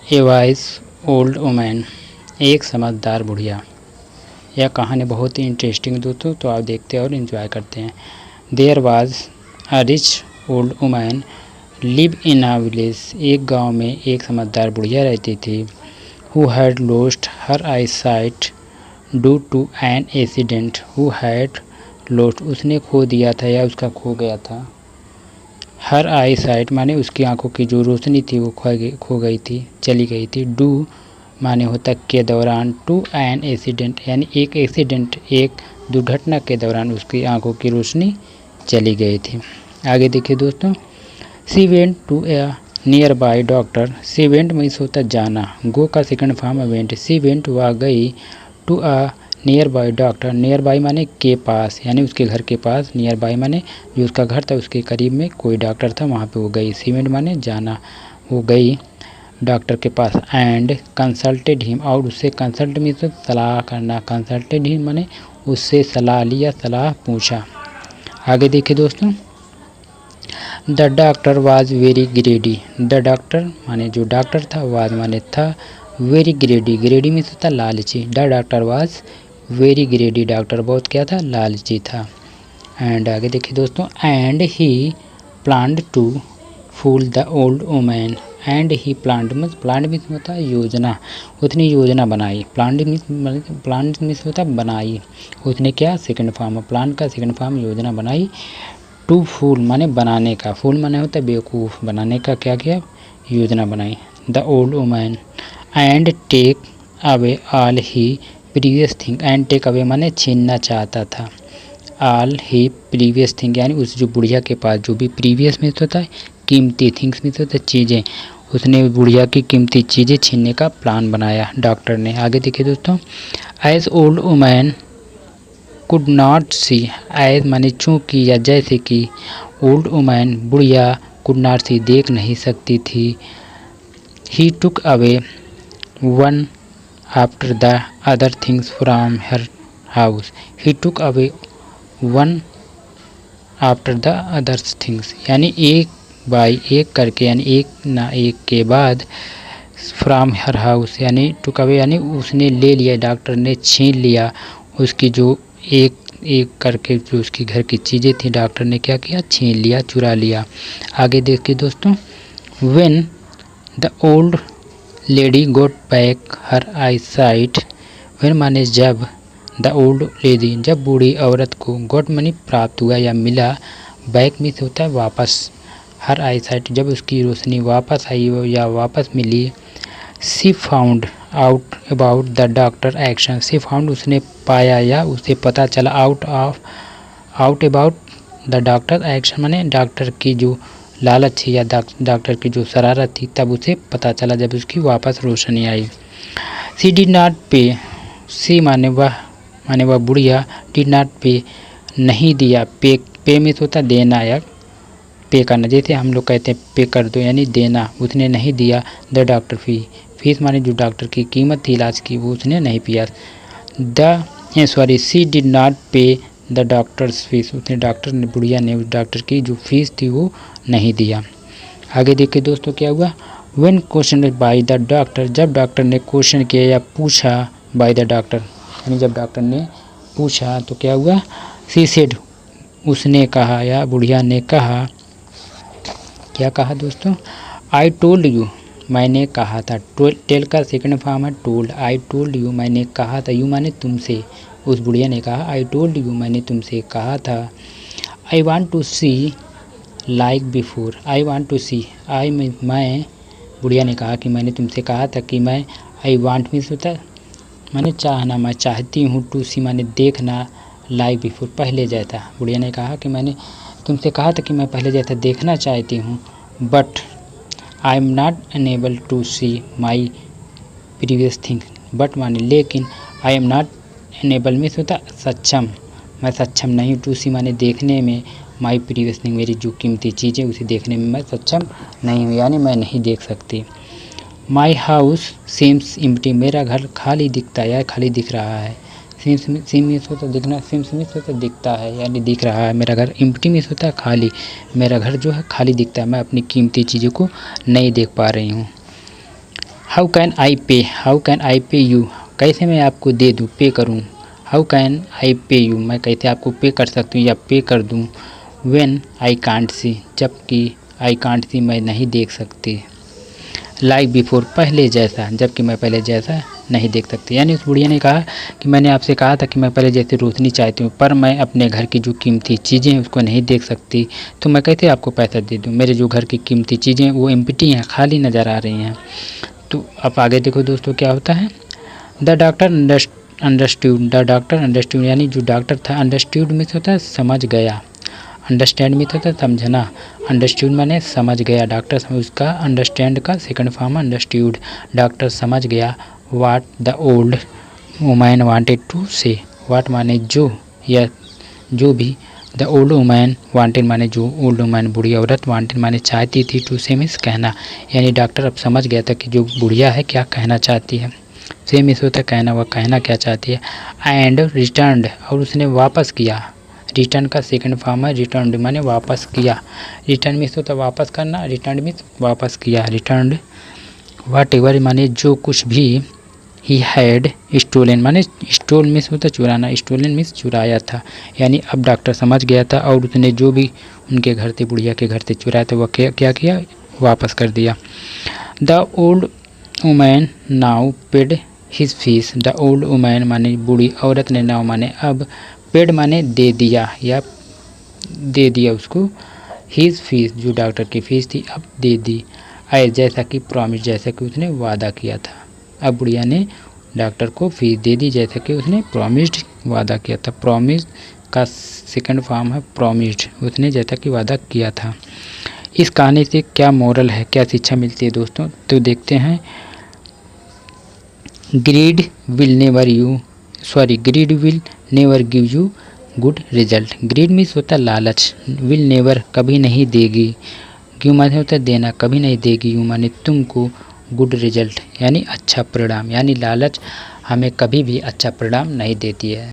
ए wise old women, एक समझदार बुढ़िया। यह कहानी बहुत ही इंटरेस्टिंग दोस्तों, तो आप देखते हैं और इन्जॉय करते हैं। There was a rich old women live in a village. एक गांव में एक समझदार बुढ़िया रहती थी। Who had lost her eye sight due to an accident. Who had lost, उसने खो दिया था या उसका खो गया था। हर आई साइट माने उसकी आंखों की जो रोशनी थी वो खो गई थी, चली गई थी। डू माने होता के दौरान, टू एन एक्सीडेंट यानी एक एक्सीडेंट, एक दुर्घटना के दौरान उसकी आंखों की रोशनी चली गई थी। आगे देखिए दोस्तों, she went to a nearby doctor. She went means होता जाना, गो का second form went. She went वह गई, to a nearby doctor, nearby माने के पास यानी उसके घर के पास, नियर बाई माने जो उसका घर था उसके करीब में कोई डॉक्टर था, वहाँ पे वो गई। सी वेंट माने जाना, वो गई डॉक्टर के पास। एंड कंसल्टेड हिम, और उससे कंसल्ट मीन्स सलाह करना, कंसल्टेड हिम माने उससे सलाह लिया, सलाह पूछा। आगे देखिए दोस्तों, the doctor was very ग्रेडी। The doctor माने जो डॉक्टर था, वाज माने था, वेरी ग्रेडी, ग्रेडी मीन्स होता लालची। The doctor was very greedy, doctor बहुत क्या था, लालची था। एंड आगे देखिए दोस्तों, and he planned to fool the old women. And he planned means होता है योजना, उसने योजना बनाई। प्लान्ड मीन्स होता है बनाई, उसने क्या सेकंड फॉर्म, प्लान का सेकंड फॉर्म योजना बनाई। टू फूल माने बनाने का, फूल माने होता है बेवकूफ़, बनाने का क्या किया, योजना बनाई। The old women and take away all he previous thing. And take away माने छीनना चाहता था, ऑल ही प्रीवियस थिंग यानी उस जो बुढ़िया के पास जो भी प्रीवियस में होता है कीमती, थिंग्स में होता है चीज़ें, उसने बुढ़िया की कीमती चीज़ें छीनने का प्लान बनाया डॉक्टर ने। आगे देखिए दोस्तों, as old women could not see. As माने चूँकि या जैसे कि, ओल्ड वुमेन बुढ़िया, कुड नॉट सी देख नहीं सकती थी। He took away one after the other things from her house. He took away one after the others things यानी एक बाई एक करके, यानी एक ना एक के बाद, फ्रॉम हर हाउस यानी टुक अवे यानी उसने ले लिया, डॉक्टर ने छीन लिया उसकी जो एक एक करके जो उसकी घर की चीज़ें थी, डॉक्टर ने क्या किया, छीन लिया, चुरा लिया। आगे देखिए दोस्तों, when the old lady got back her eye sight. When माने जब, द ओल्ड लेडी जब बूढ़ी औरत को, गोट माने प्राप्त हुआ या मिला, बैक मीन्स होता है वापस, हर आई साइट जब उसकी रोशनी वापस आई हो या वापस मिली। She found out about the doctor action. She found उसने पाया या उसे पता चला, out about the doctor action माने डॉक्टर की जो लालच थी या डॉक्टर की जो शरारत थी, तब उसे पता चला जब उसकी वापस रोशनी आई। सी डिड नॉट पे, सी माने वह बुढ़िया, डिड नॉट पे नहीं दिया, पे में होता देना या पे करना, जैसे हम लोग कहते हैं पे कर दो यानी देना, उसने नहीं दिया। द डॉक्टर फीस माने जो डॉक्टर की कीमत थी इलाज की, वो उसने नहीं पिया। सी डिड नॉट पे द डॉक्टर्स फीस, उसने डॉक्टर ने, बुढ़िया ने उस डॉक्टर की जो फीस थी वो नहीं दिया। आगे देखिए दोस्तों क्या हुआ, when question by the doctor, जब डॉक्टर ने क्वेश्चन किया या पूछा, बाय द डॉक्टर यानी जब डॉक्टर ने पूछा तो क्या हुआ, सी सेड उसने कहा या बुढ़िया ने कहा, क्या कहा दोस्तों, आई टोल्ड यू मैंने कहा था। टेल का सेकंड फॉर्म है टोल्ड, आई टोल्ड यू मैंने कहा था, यू माने तुमसे, उस बुढ़िया ने कहा, आई टोल्ड यू मैंने तुमसे कहा था। I want to see like before. I want to see, I मैं, बुढ़िया ने कहा कि मैंने तुमसे कहा था कि मैं, आई वांट मीन्स होता है मैंने चाहना, मैं चाहती हूँ, टू सी माने देखना, लाइक बिफोर पहले जैसा। बुढ़िया ने कहा कि मैंने तुमसे कहा था कि मैं पहले जैसा देखना चाहती हूँ, but I am not unable to see my previous thing. But माने लेकिन, I am not unable means होता सक्षम, मैं सक्षम नहीं, टू सी माने देखने में, माई प्रीवियस थिंग मेरी जो कीमती चीज़ें उसे देखने में मैं सक्षम नहीं हूँ यानी मैं नहीं देख सकती। माई हाउस सीम्स एम्प्टी, मेरा घर खाली दिखता है या खाली दिख रहा है। सीम मीन्स होता दिखना, सीम्स मीन्स होता दिखता है यानी दिख रहा है मेरा घर, एम्प्टी मीन्स होता है खाली, मेरा घर जो है खाली दिखता है, मैं अपनी कीमती चीज़ों को नहीं देख पा रही हूँ। हाउ कैन आई पे यू, कैसे मैं आपको दे दूँ, पे करूँ। हाउ कैन आई पे यू, मैं कैसे आपको पे कर सकती हूँ या पे कर दूँ। व्हेन आई कांट सी, जबकि आई कांट सी मैं नहीं देख सकती। लाइक बिफोर, पहले जैसा, जबकि मैं पहले जैसा नहीं देख सकती। यानी उस बुढ़िया ने कहा कि मैंने आपसे कहा था कि मैं पहले जैसे रोशनी चाहती हूँ, पर मैं अपने घर की जो कीमती चीज़ें हैं उसको नहीं देख सकती, तो मैं कैसे आपको पैसा दे दूँ। मेरे जो घर की कीमती चीज़ें वो एम्प्टी हैं, खाली नज़र आ रही हैं। तो अब आगे देखो दोस्तों क्या होता है। The doctor understood, the doctor understood, यानी जो डॉक्टर था, अंडरस्टूड मीन्स होता है समझ गया, अंडरस्टैंड मीन्स होता है समझना, अंडरस्टूड माने समझ गया। डॉक्टर उसका अंडरस्टैंड का सेकंड फॉर्म अंडरस्टूड, डॉक्टर समझ गया। What the old woman wanted to say, what माने जो, या जो भी, द ओल्ड वुमैन वांटेड माने जो, ओल्ड वुमैन बुढ़िया औरत, वांटेड माने चाहती थी, टू से मीन्स कहना। यानी डॉक्टर अब समझ गया था कि जो बुढ़िया है क्या कहना चाहती है। से मीन्स होता है कहना, वह कहना क्या चाहती है। एंड रिटर्नड, और उसने वापस किया। रिटर्न का सेकंड फॉर्म है रिटर्न माने वापस किया। रिटर्न मीन्स होता है वापस करना, रिटर्न मीन्स वापस किया। रिटर्न वाट एवर माने जो कुछ भी, ही हैड स्टोलन माने स्टोल मीन्स होता है चुराना, स्टोलन मीन्स चुराया था। यानी अब डॉक्टर समझ गया था और उसने जो भी उनके घर से, बुढ़िया के घर से चुराया था, वह क्या किया, वापस कर दिया। The old woman now paid his fees, the old woman माने बूढ़ी औरत ने, नाउ माने अब, पेड माने दे दिया या दे दिया उसको, हिज फीस जो डॉक्टर की फ़ीस थी अब दे दी। ऐ जैसा कि प्रॉमिस, जैसा कि उसने वादा किया था। अब बुढ़िया ने डॉक्टर को फीस दे दी जैसा कि उसने प्रॉमिस्ड वादा किया था। प्रॉमिस का सेकंड फॉर्म है प्रॉमिस्ड, उसने जैसा कि वादा किया था। इस कहानी से क्या मोरल है, क्या शिक्षा मिलती है दोस्तों, तो देखते हैं। Greed will never give you good result. Greed means होता है लालच, विल नेवर कभी नहीं देगी, गिव माने होता है देना, कभी नहीं देगी, यू माने तुमको, गुड रिजल्ट यानी अच्छा परिणाम। यानी लालच हमें कभी भी अच्छा परिणाम नहीं देती है।